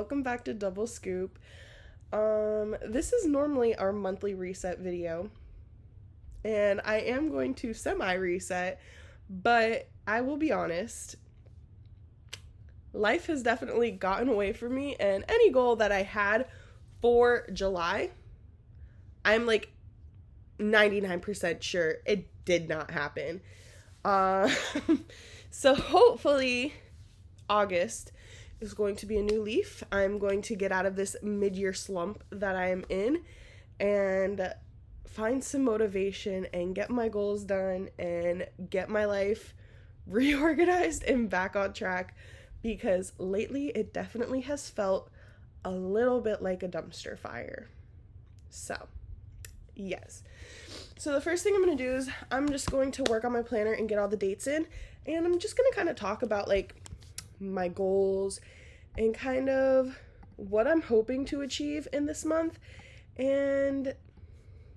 welcome back to Double Scoop. This is normally our monthly reset video, and I am going to semi-reset, but I will be honest, life has definitely gotten away from me, and any goal that I had for July, I'm like 99% sure it did not happen. Uh, so hopefully August is going to be a new leaf. I'm going to get out of this mid-year slump that I am in and find some motivation and get my goals done and get my life reorganized and back on track, because lately it definitely has felt a little bit like a dumpster fire. So, yes. So the first thing I'm going to do is I'm just going to work on my planner and get all the dates in, and I'm just going to kind of talk about like my goals and kind of what I'm hoping to achieve in this month. And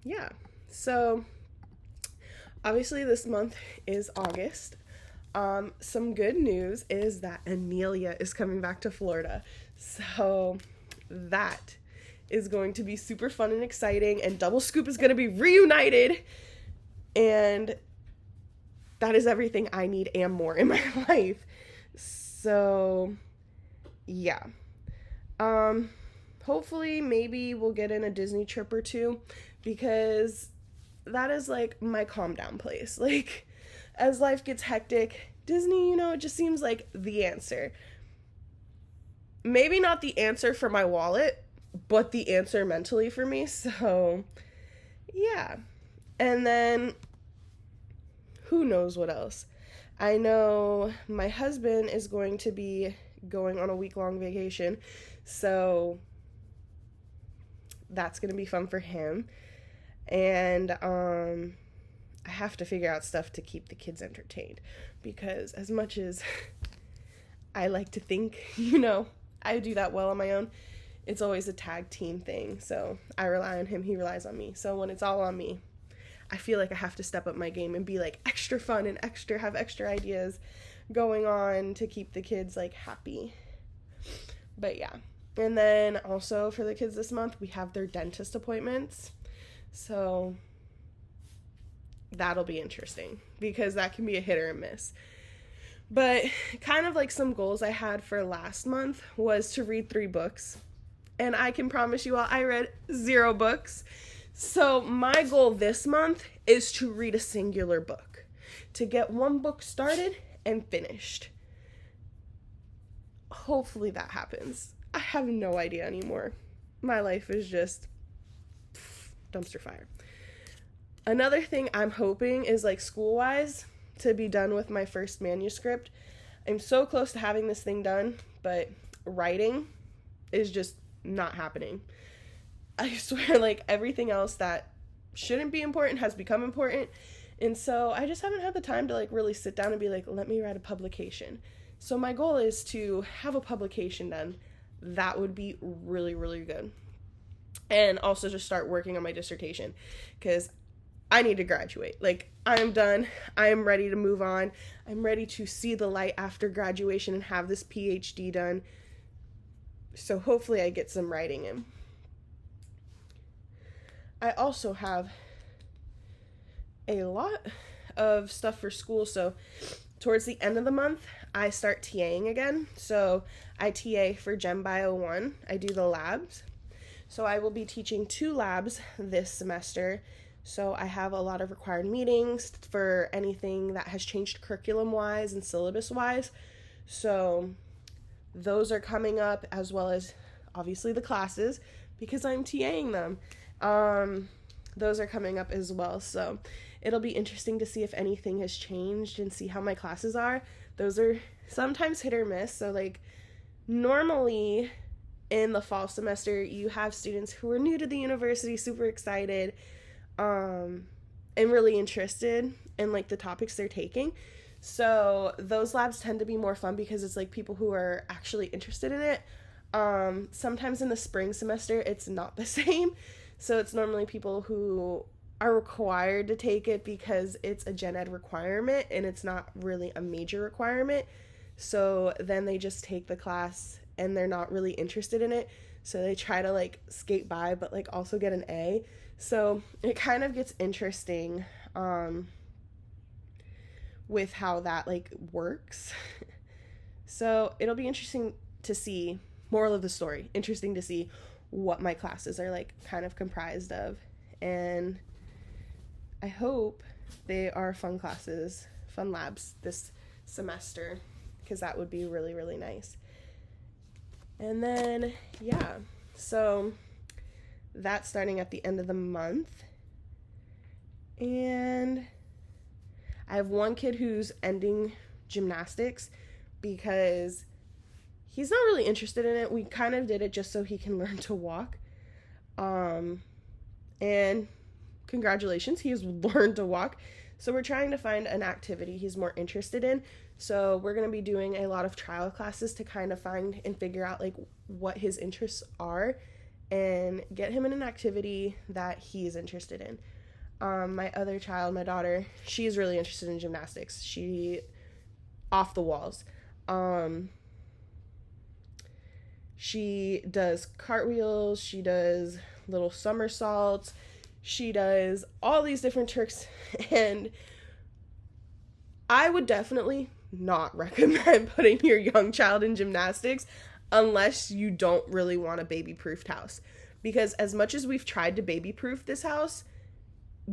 yeah, so obviously this month is August. Some good news is that Amelia is coming back to Florida, so that is going to be super fun and exciting, and Double Scoop is going to be reunited, and that is everything I need and more in my life. So yeah, hopefully maybe we'll get in a Disney trip or two, because that is like my calm down place. Like, as life gets hectic, Disney, it just seems like the answer. Maybe not the answer for my wallet, but the answer mentally for me. So yeah, and then who knows what else. I know my husband is going to be going on a week-long vacation, so that's going to be fun for him. And I have to figure out stuff to keep the kids entertained, because as much as I like to think, I do that well on my own, it's always a tag team thing. So I rely on him, he relies on me. So when it's all on me, I feel like I have to step up my game and be like extra fun and have extra ideas going on to keep the kids like happy. But yeah. And then also for the kids this month, we have their dentist appointments. So that'll be interesting, because that can be a hit or a miss. But kind of like some goals I had for last month was to read 3 books. And I can promise you all, I read 0 books. So my goal this month is to read a singular book, to get 1 book started and finished. Hopefully that happens. I have no idea anymore. My life is just dumpster fire. Another thing I'm hoping is like school-wise to be done with my first manuscript. I'm so close to having this thing done, but writing is just not happening. I swear, like, everything else that shouldn't be important has become important. And so I just haven't had the time to like really sit down and be like, let me write a publication. So my goal is to have a publication done. That would be really, really good. And also just start working on my dissertation, because I need to graduate. Like, I am done. I am ready to move on. I'm ready to see the light after graduation and have this PhD done. So hopefully I get some writing in. I also have a lot of stuff for school. So towards the end of the month, I start TAing again. So I TA for Gen Bio 1. I do the labs. So I will be teaching 2 labs this semester. So I have a lot of required meetings for anything that has changed curriculum-wise and syllabus-wise. So those are coming up, as well as obviously the classes, because I'm TAing them. Those are coming up as well. So it'll be interesting to see if anything has changed and see how my classes are. Those are sometimes hit or miss. So like normally in the fall semester, you have students who are new to the university, super excited, and really interested in like the topics they're taking. So those labs tend to be more fun because it's like people who are actually interested in it. Sometimes in the spring semester, it's not the same. So it's normally people who are required to take it because it's a gen ed requirement and it's not really a major requirement. So then they just take the class and they're not really interested in it. So they try to like skate by, but like also get an A. So it kind of gets interesting with how that like works. So it'll be interesting to see, moral of the story, interesting to see what my classes are like kind of comprised of. And I hope they are fun classes, fun labs this semester, because that would be really, really nice. And then, yeah, so that's starting at the end of the month. And I have one kid who's ending gymnastics because he's not really interested in it. We kind of did it just so he can learn to walk. And congratulations, he has learned to walk. So we're trying to find an activity he's more interested in. So we're going to be doing a lot of trial classes to kind of find and figure out like what his interests are and get him in an activity that he's interested in. My other child, my daughter, she's really interested in gymnastics. She off the walls. She does cartwheels, she does little somersaults, she does all these different tricks, and I would definitely not recommend putting your young child in gymnastics unless you don't really want a baby-proofed house. Because as much as we've tried to baby-proof this house,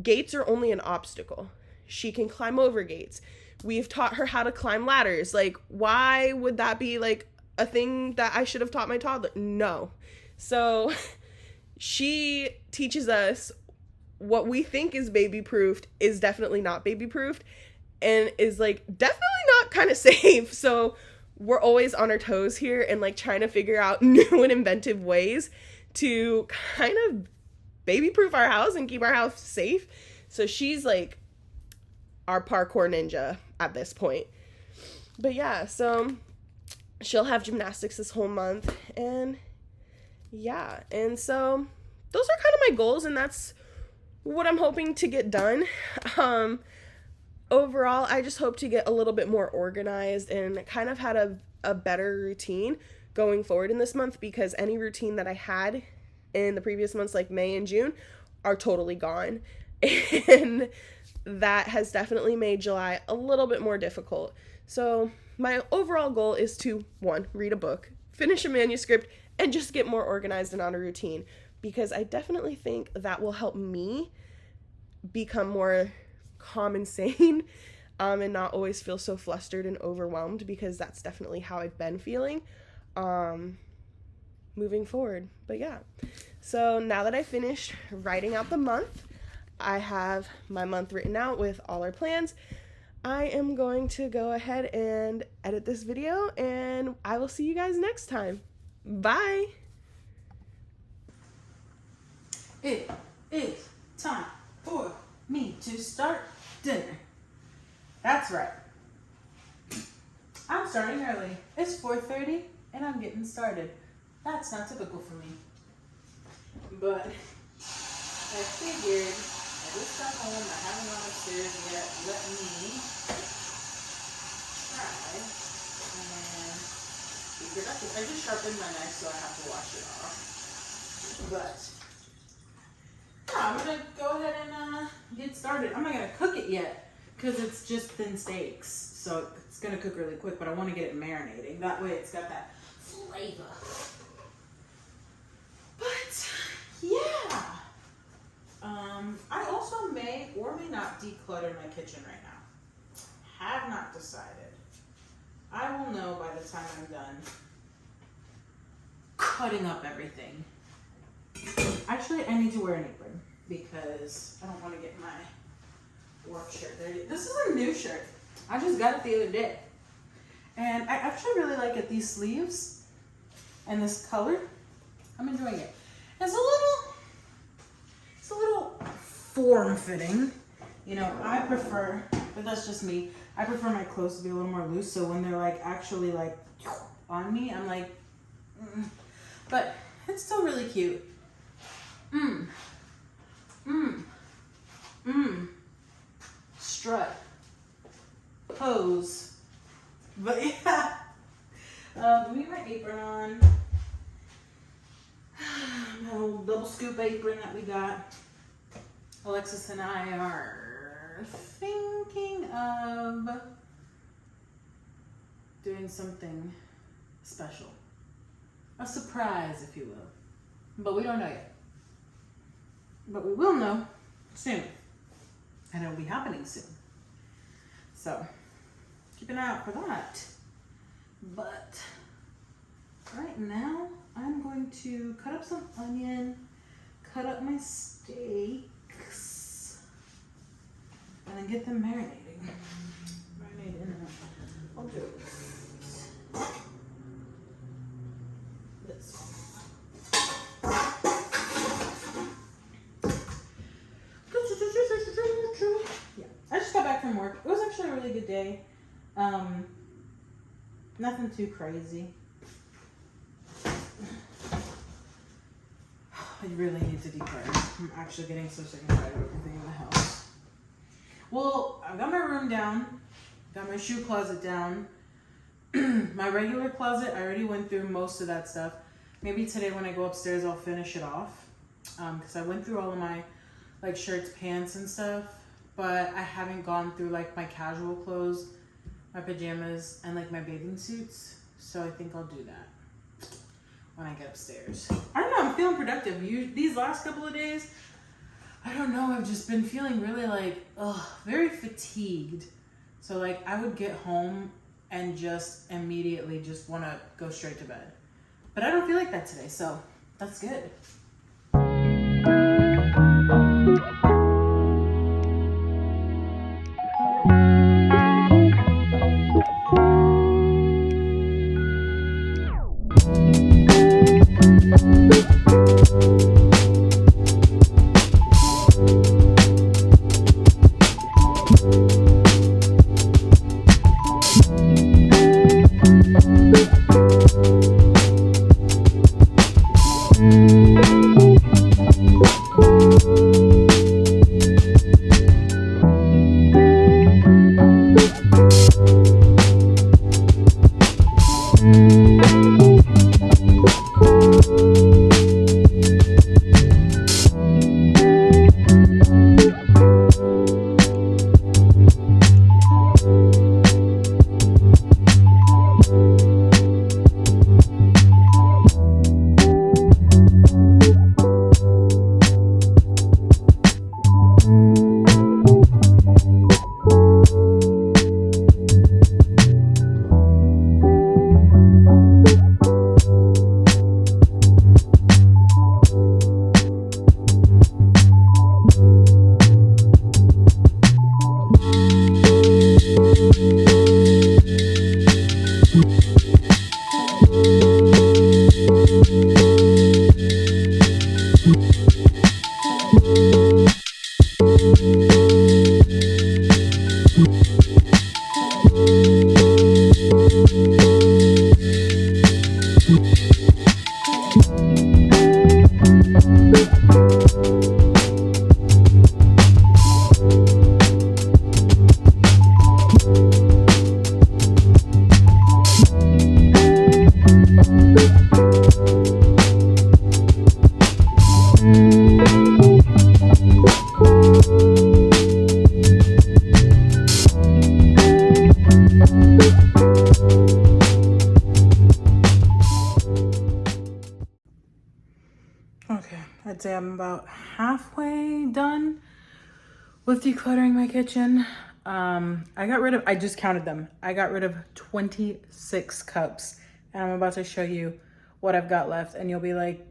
gates are only an obstacle. She can climb over gates. We've taught her how to climb ladders. Like, why would that be like a thing that I should have taught my toddler? No. So she teaches us what we think is baby-proofed is definitely not baby-proofed and is like definitely not kind of safe. So we're always on our toes here and like trying to figure out new and inventive ways to kind of baby-proof our house and keep our house safe. So she's like our parkour ninja at this point. But yeah, so she'll have gymnastics this whole month, and yeah, and so those are kind of my goals, and that's what I'm hoping to get done. Overall, I just hope to get a little bit more organized and kind of had a better routine going forward in this month, because any routine that I had in the previous months, like May and June, are totally gone. And that has definitely made July a little bit more difficult. So my overall goal is to, 1, read a book, finish a manuscript, and just get more organized and on a routine, because I definitely think that will help me become more calm and sane, and not always feel so flustered and overwhelmed, because that's definitely how I've been feeling moving forward. But yeah, so now that I finished writing out the month, I have my month written out with all our plans. I am going to go ahead and edit this video, and I will see you guys next time. Bye! It is time for me to start dinner. That's right. I'm starting early. It's 4:30 and I'm getting started. That's not typical for me. But I figured I just got home, I haven't gone upstairs yet. Let me try and be productive. I just sharpened my knife, so I have to wash it off. But yeah, I'm gonna go ahead and get started. I'm not gonna cook it yet because it's just thin steaks, so it's gonna cook really quick. But I want to get it marinating. That way, it's got that flavor. But yeah, I also may or may not declutter my kitchen right now. Have not decided. I will know by the time I'm done cutting up everything. Actually, I need to wear an apron because I don't want to get my work shirt dirty. This is a new shirt. I just got it the other day. And I actually really like it. These sleeves and this color, I'm enjoying it. It's a little form-fitting. You know, I prefer, but that's just me, I prefer my clothes to be a little more loose, so when they're like actually like on me, I'm like, but it's still really cute. Strut. Pose. But yeah. Let me get my apron on. My old double scoop apron that we got. Alexis and I are thinking of doing something special. A surprise, if you will. But we don't know yet. But we will know soon. And it'll be happening soon. So, keep an eye out for that. But, right now, I'm going to cut up some onion, cut up my steaks, and then get them marinating. Marinate in them. I'll do this one. Yeah, I just got back from work. It was actually a really good day. Nothing too crazy. I really need to declutter. I'm actually getting so sick and tired of everything in the house. Well, I've got my room down. Got my shoe closet down. My regular closet, I already went through most of that stuff. Maybe today when I go upstairs, I'll finish it off. Because I went through all of my like shirts, pants, and stuff. But I haven't gone through like my casual clothes, my pajamas, and like my bathing suits. So I think I'll do that when I get upstairs. I don't know, I'm feeling productive. These last couple of days, I don't know, I've just been feeling really like, very fatigued. So like I would get home and just immediately just want to go straight to bed. But I don't feel like that today, so that's good. Okay, I'd say I'm about halfway done with decluttering my kitchen. I just counted them. I got rid of 26 cups, and I'm about to show you what I've got left, and you'll be like,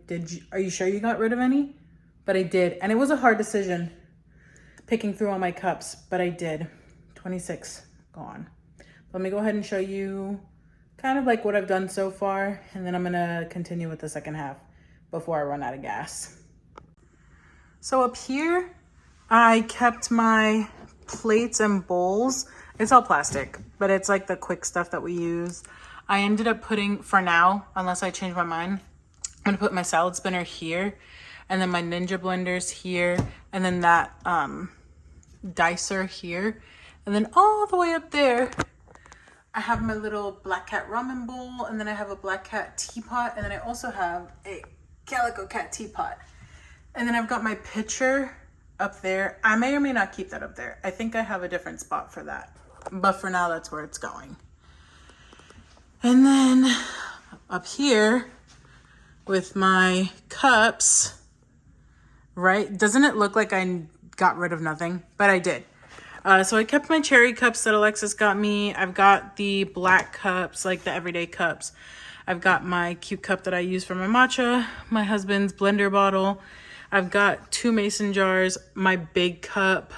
are you sure you got rid of any? But I did, and it was a hard decision picking through all my cups, but I did. 26 gone. Let me go ahead and show you kind of like what I've done so far, and then I'm gonna continue with the second half before I run out of gas. So up here, I kept my plates and bowls. It's all plastic, but it's like the quick stuff that we use. I ended up putting, for now, unless I change my mind, I'm gonna put my salad spinner here, and then my Ninja blenders here, and then that dicer here, and then all the way up there, I have my little Black Cat ramen bowl, and then I have a Black Cat teapot, and then I also have a Calico Cat teapot. And then I've got my pitcher up there. I may or may not keep that up there. I think I have a different spot for that. But for now, that's where it's going. And then up here with my cups, right? Doesn't it look like I got rid of nothing? But I did. So I kept my cherry cups that Alexis got me. I've got the black cups, like the everyday cups. I've got my cute cup that I use for my matcha, my husband's blender bottle. I've got 2 mason jars, my big cup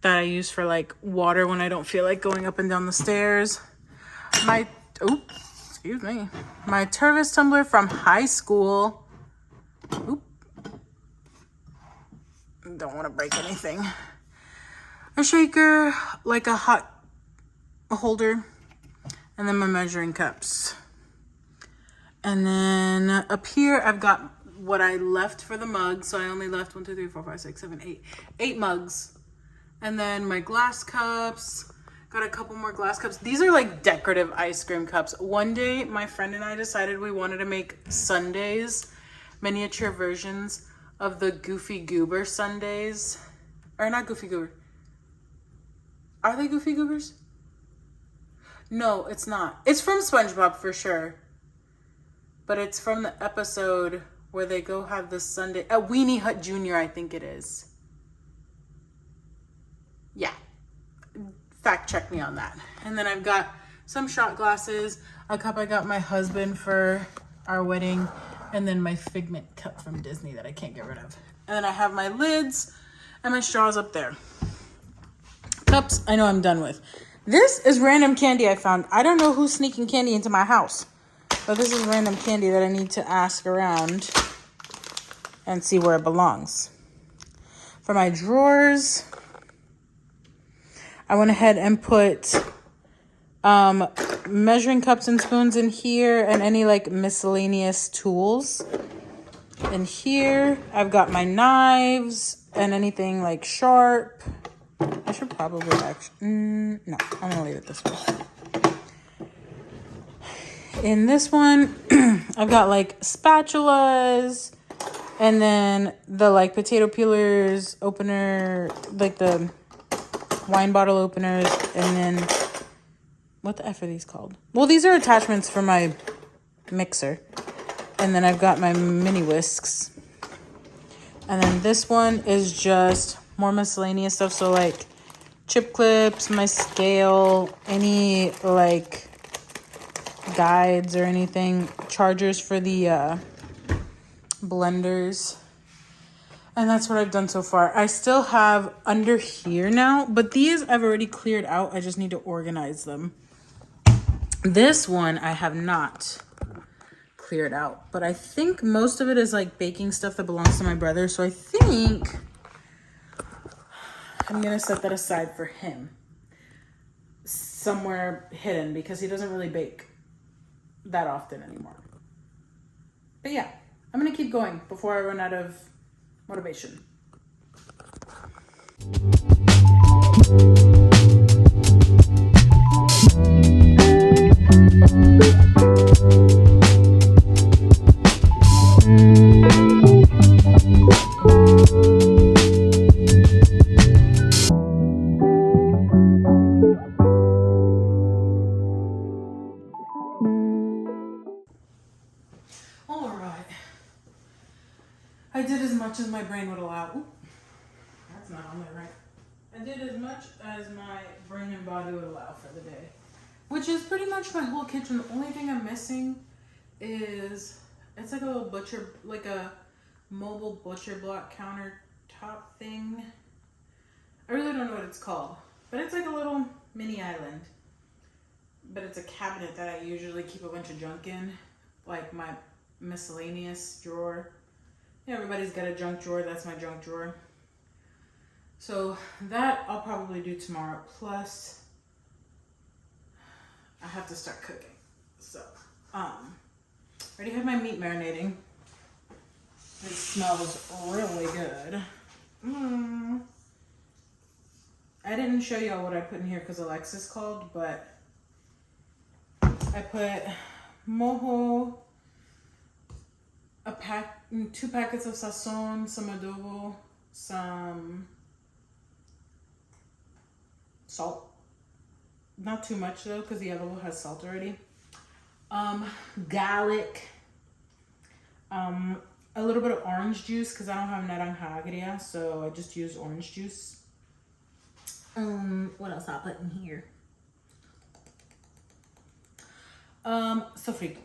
that I use for like water when I don't feel like going up and down the stairs. My Tervis tumbler from high school. Don't want to break anything. A shaker, like a hot holder, and then my measuring cups. And then up here, I've got what I left for the mugs. So I only left 1, 2, 3, 4, 5, 6, 7, 8. 8 mugs. And then my glass cups. Got a couple more glass cups. These are like decorative ice cream cups. One day, my friend and I decided we wanted to make sundaes, miniature versions of the Goofy Goober sundaes. Or not Goofy Goober. Are they Goofy Goobers? No, it's not. It's from SpongeBob for sure. But it's from the episode where they go have the sundae. Weenie Hut Jr., I think it is. Yeah. Fact check me on that. And then I've got some shot glasses, a cup I got my husband for our wedding, and then my Figment cup from Disney that I can't get rid of. And then I have my lids and my straws up there. Cups, I know I'm done with. This is random candy I found. I don't know who's sneaking candy into my house, but this is random candy that I need to ask around and see where it belongs. For my drawers, I went ahead and put measuring cups and spoons in here and any like miscellaneous tools. In here, I've got my knives and anything like sharp. I should probably actually, no, I'm gonna leave it this way. In this one, I've got like spatulas and then the like potato peelers, opener, like the wine bottle openers, and then what the F are these called? Well, these are attachments for my mixer. And then I've got my mini whisks. And then this one is just more miscellaneous stuff. So like chip clips, my scale, any like guides or anything, chargers for the blenders. And that's what I've done so far. I still have under here now, but these I've already cleared out. I just need to organize them. This one I have not cleared out, but I think most of it is like baking stuff that belongs to my brother. So I think I'm gonna set that aside for him somewhere hidden because he doesn't really bake that often anymore. But yeah, I'm gonna keep going before I run out of motivation. All right. I did as much as my brain would allow. Ooh, that's not on there right. I did as much as my brain and body would allow for the day, which is pretty much my whole kitchen. The only thing I'm missing is it's like a little butcher, like a mobile butcher block countertop thing. I really don't know what it's called, but it's like a little mini island. But it's a cabinet that I usually keep a bunch of junk in, like my miscellaneous drawer. Yeah, everybody's got a junk drawer. That's my junk drawer. So that I'll probably do tomorrow. Plus, I have to start cooking. So, already have my meat marinating. It smells really good. I didn't show y'all what I put in here because Alexis called, but I put mojo, 2 packets of sazon, some adobo, some salt. Not too much though, because the adobo has salt already. Garlic, a little bit of orange juice because I don't have naranja agria, so I just use orange juice. What else I'll put in here? Sofrito.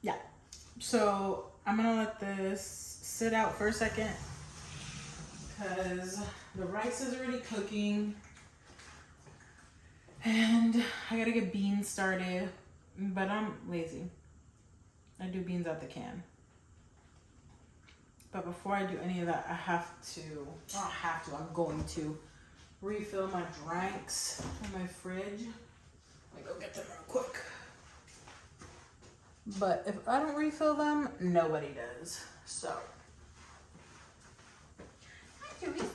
Yeah. So I'm gonna let this sit out for a second because the rice is already cooking and I gotta get beans started, but I'm lazy. I do beans out the can. But before I do any of that, I'm going to refill my drinks in my fridge. Let me go get them real quick. But if I don't refill them, nobody does. So. Hi, Teresa.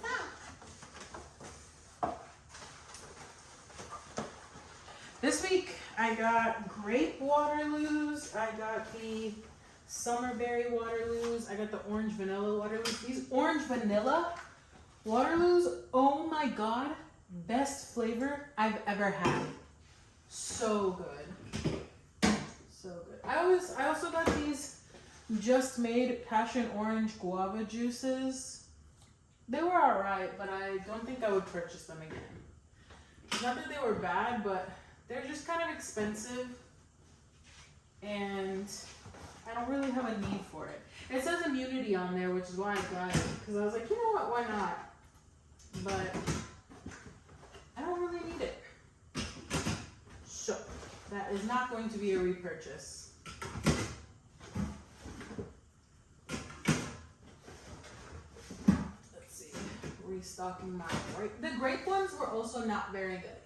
This week I got grape Waterloos. I got the summerberry Waterloos. I got the orange vanilla Waterloos. These orange vanilla Waterloos, oh my god, best flavor I've ever had. So good. So good. I also got these just made passion orange guava juices. They were alright, but I don't think I would purchase them again. Not that they were bad, but they're just kind of expensive and I don't really have a need for it. It says immunity on there, which is why I got it, because I was like, you know what, why not? But I don't really need it. So that is not going to be a repurchase. Let's see. Restocking my grape. The grape ones were also not very good.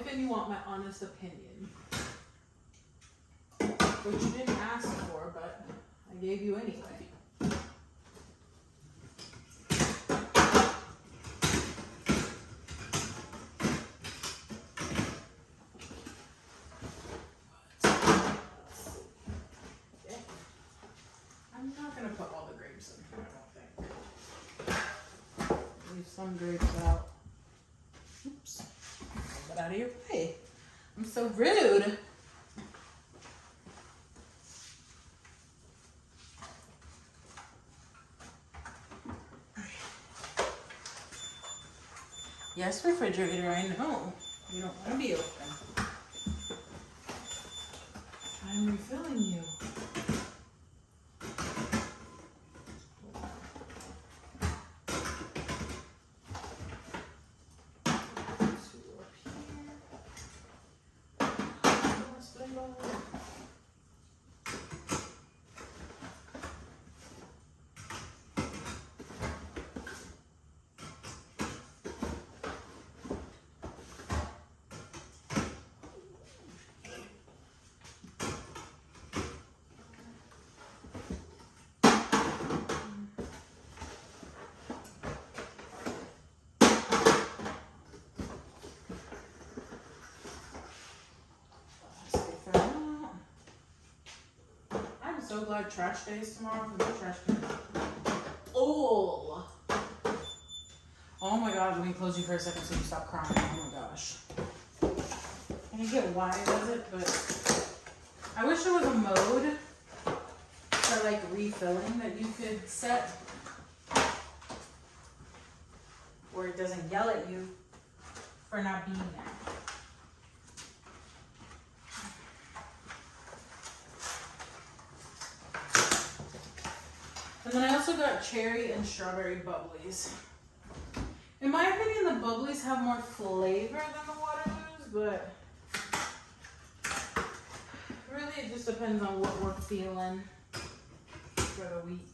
If you want my honest opinion. Which you didn't ask for, but I gave you anyway. I'm not going to put all the grapes in here, I don't think. Leave some grapes out. Oops. Get out of your way. I'm so rude. Yes, refrigerator, I know. You don't want to be open. I'm refilling you. So glad trash day is tomorrow for the trash can. Oh my god, let me close you for a second so you stop crying. Oh my gosh. I get why it does it, but I wish there was a mode for like refilling that you could set where it doesn't yell at you for not being there. And then I also got cherry and strawberry bubblies. In my opinion, the bubblies have more flavor than the Waterloos, but really it just depends on what we're feeling for the week.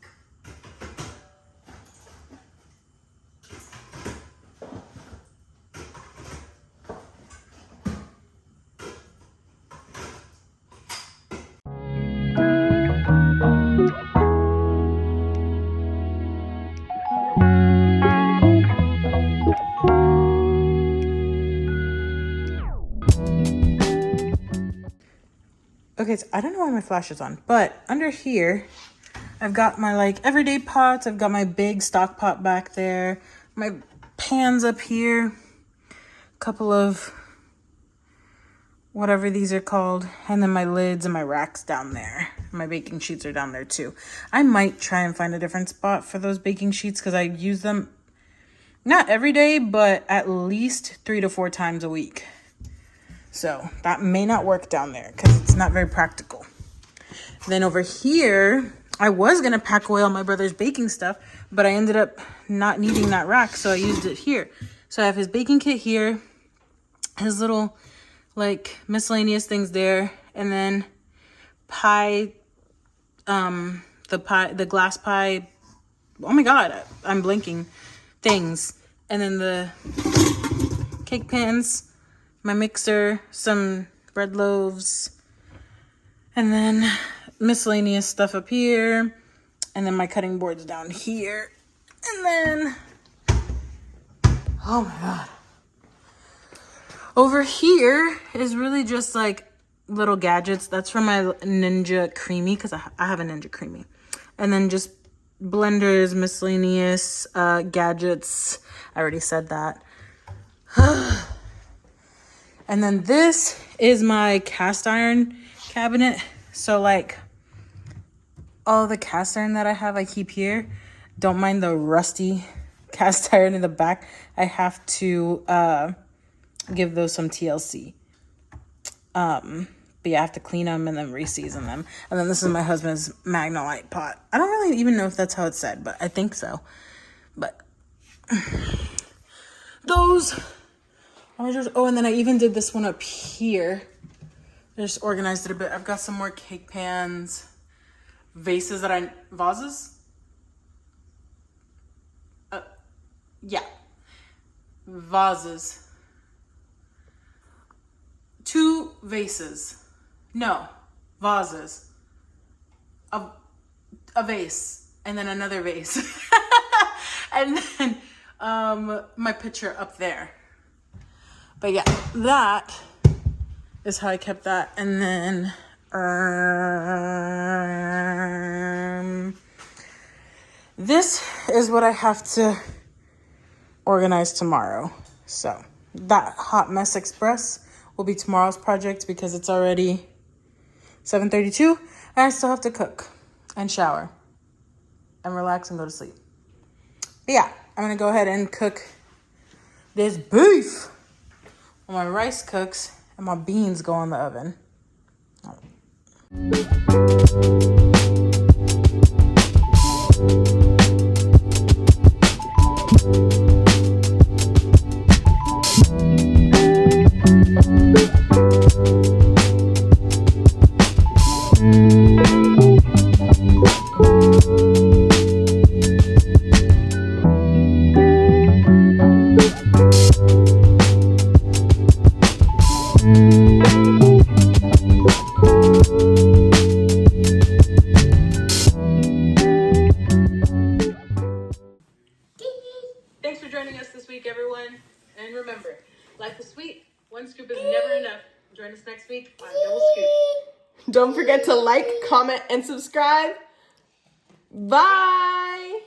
Okay, so I don't know why my flash is on, but under here, I've got my like everyday pots. I've got my big stock pot back there. My pans up here. A couple of whatever these are called. And then my lids and my racks down there. My baking sheets are down there too. I might try and find a different spot for those baking sheets because I use them not every day, but at least 3 to 4 times a week. So that may not work down there because it's not very practical. Then over here, I was going to pack away all my brother's baking stuff, but I ended up not needing that rack, so I used it here. So I have his baking kit here, his little like miscellaneous things there, and then pie, the glass pie, oh my god, I'm blinking, things. And then the cake pans, my mixer, some bread loaves, and then miscellaneous stuff up here, and then my cutting boards down here, and then, oh my god, over here is really just like little gadgets. That's from my Ninja Creamy, because I have a Ninja Creamy. And then just blenders, miscellaneous gadgets. I already said that. And then this is my cast iron cabinet. So like all the cast iron that I have, I keep here. Don't mind the rusty cast iron in the back. I have to give those some TLC. But yeah, I have to clean them and then re-season them. And then this is my husband's Magnolite pot. I don't really even know if that's how it's said, but I think so. But those are just, oh, and then I even did this one up here. I just organized it a bit. I've got some more cake pans, vases vases? Yeah. Vases. 2 vases. No, vases. A vase. And then another vase. And then my picture up there. But yeah, that is how I kept that. And then this is what I have to organize tomorrow. So that Hot Mess Express will be tomorrow's project because it's already 7:32 and I still have to cook and shower and relax and go to sleep. But yeah, I'm gonna go ahead and cook this beef while my rice cooks and my beans go in the oven. Thanks for joining us this week, everyone. And remember, life is sweet. One scoop is never enough. Join us next week on Double Scoop. Don't forget to like, comment, and subscribe. Bye.